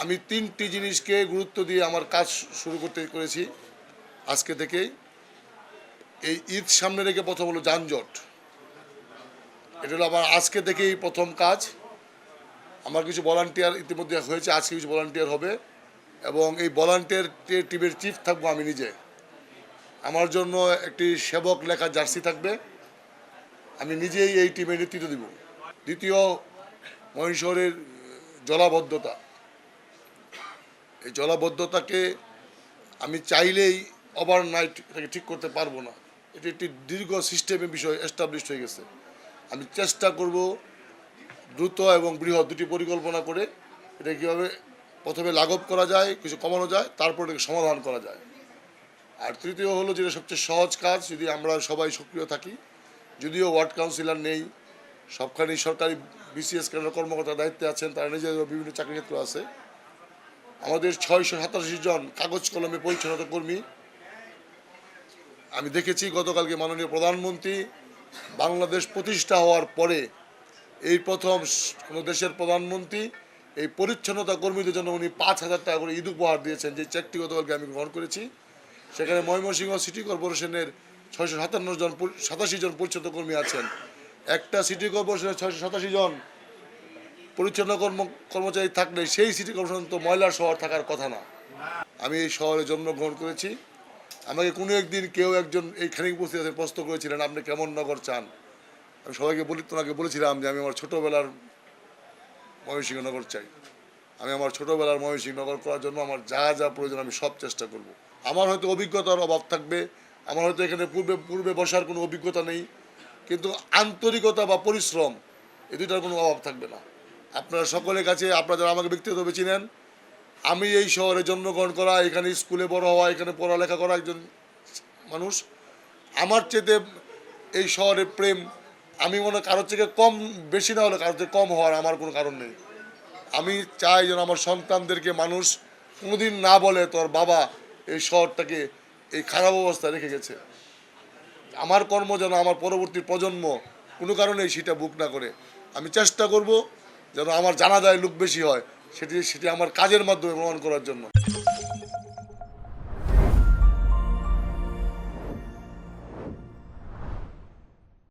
আমি 3টি জিনিসকে গুরুত্ব দিয়ে আমার কাজ শুরু করেছি আজকে থেকেই। এই ঈদ সামনে রেখে প্রথম হলো যানজট। এটা হলো আমার আজকে থেকেই প্রথম কাজ। আমার কিছু ভলান্টিয়ার ইতিমধ্যে হয়েছে, আজকে কিছু ভলান্টিয়ার হবে এবং এই ভলান্টিয়ার টিমের চিফ থাকবো আমি নিজে। আমার জন্য একটি সেবক লেখা জার্সি থাকবে, আমি নিজেই এই টিমের নেতৃত্ব দিব। দ্বিতীয়, মহীশূরের জলাবদ্ধতা। এই জলাবদ্ধতাকে আমি চাইলেই ওভারনাইট এটাকে ঠিক করতে পারবো না। এটি একটি দীর্ঘ সিস্টেমের বিষয়, এস্টাবলিশড হয়ে গেছে। আমি চেষ্টা করব দ্রুত এবং বৃহৎ দুটি পরিকল্পনা করে এটা কীভাবে প্রথমে লাঘব করা যায়, কিছু কমানো যায়, তারপর এটাকে সমাধান করা যায়। আর তৃতীয় হলো যেটা সবচেয়ে সহজ কাজ, যদি আমরা সবাই সক্রিয় থাকি। যদিও ওয়ার্ড কাউন্সিলর নেই, সবখানেই সরকারি বিসিএস কেন্দ্র কর্মকর্তার দায়িত্বে আছেন, তারা নিজেদের বিভিন্ন চাকরি ক্ষেত্র আছে। আমাদের 687 জন কাগজ কলমে পরিচ্ছন্নতা কর্মী। আমি দেখেছি গতকালকে মাননীয় প্রধানমন্ত্রী বাংলাদেশ প্রতিষ্ঠা হওয়ার পরে এই প্রথম কোনো দেশের প্রধানমন্ত্রী এই পরিচ্ছন্নতা কর্মীদের জন্য উনি 5,000 টাকা করে ঈদ উপহার দিয়েছেন, যে চেকটি গতকালকে আমি গ্রহণ করেছি। সেখানে ময়মনসিংহ সিটি কর্পোরেশনের 687 জন পরিচ্ছন্ন কর্মী আছেন। একটা সিটি কর্পোরেশনের 687 জন পরিচ্ছন্ন কর্মচারী থাকলে সেই সিটি কর্পোরেশন তো ময়লার শহর থাকার কথা না। আমি এই শহরে জন্মগ্রহণ করেছি। আমাকে কোনো একদিন কেউ একজন এইখানে উপস্থিত আছেন, প্রশ্ন করেছিলেন আপনি কেমন নগর চান। আমি সবাইকে তোমাকে বলেছিলাম যে আমি আমার ছোটোবেলার ময়মনসিংহ নগর চাই। আমি আমার ছোটোবেলার ময়মনসিংহ নগর করার জন্য আমার যা যা প্রয়োজন আমি সব চেষ্টা করব। আমার হয়তো অভিজ্ঞতার অভাব থাকবে, আমার হয়তো এখানে পূর্বে বসার কোনো অভিজ্ঞতা নেই, কিন্তু আন্তরিকতা বা পরিশ্রম এই দুইটার কোনো অভাব থাকবে না। আপনারা সকলের কাছে, আপনারা যারা আমাকে ব্যক্তিগতভাবে চিনেন, আমি এই শহরে জন্মগ্রহণ করা, এখানে স্কুলে বড় হওয়া, এখানে পড়ালেখা করা একজন মানুষ। আমার চেয়ে এই শহরের প্রেম আমি মনে কারোর থেকে কম, বেশি না হলে কারোর থেকে কম হওয়ার আমার কোনো কারণ নেই। আমি চাই যেন আমার সন্তানদেরকে মানুষ কোনোদিন না বলে তোর বাবা এই শহরটাকে এই খারাপ অবস্থায় রেখে গেছে। আমার কর্ম যেন আমার পরবর্তী প্রজন্ম কোনো কারণেই সেটা বুক না করে। আমি চেষ্টা করব যেন আমার জানাজায় লোক বেশি হয়, সেটি আমার কাজের মাধ্যমে প্রমাণ করার জন্য।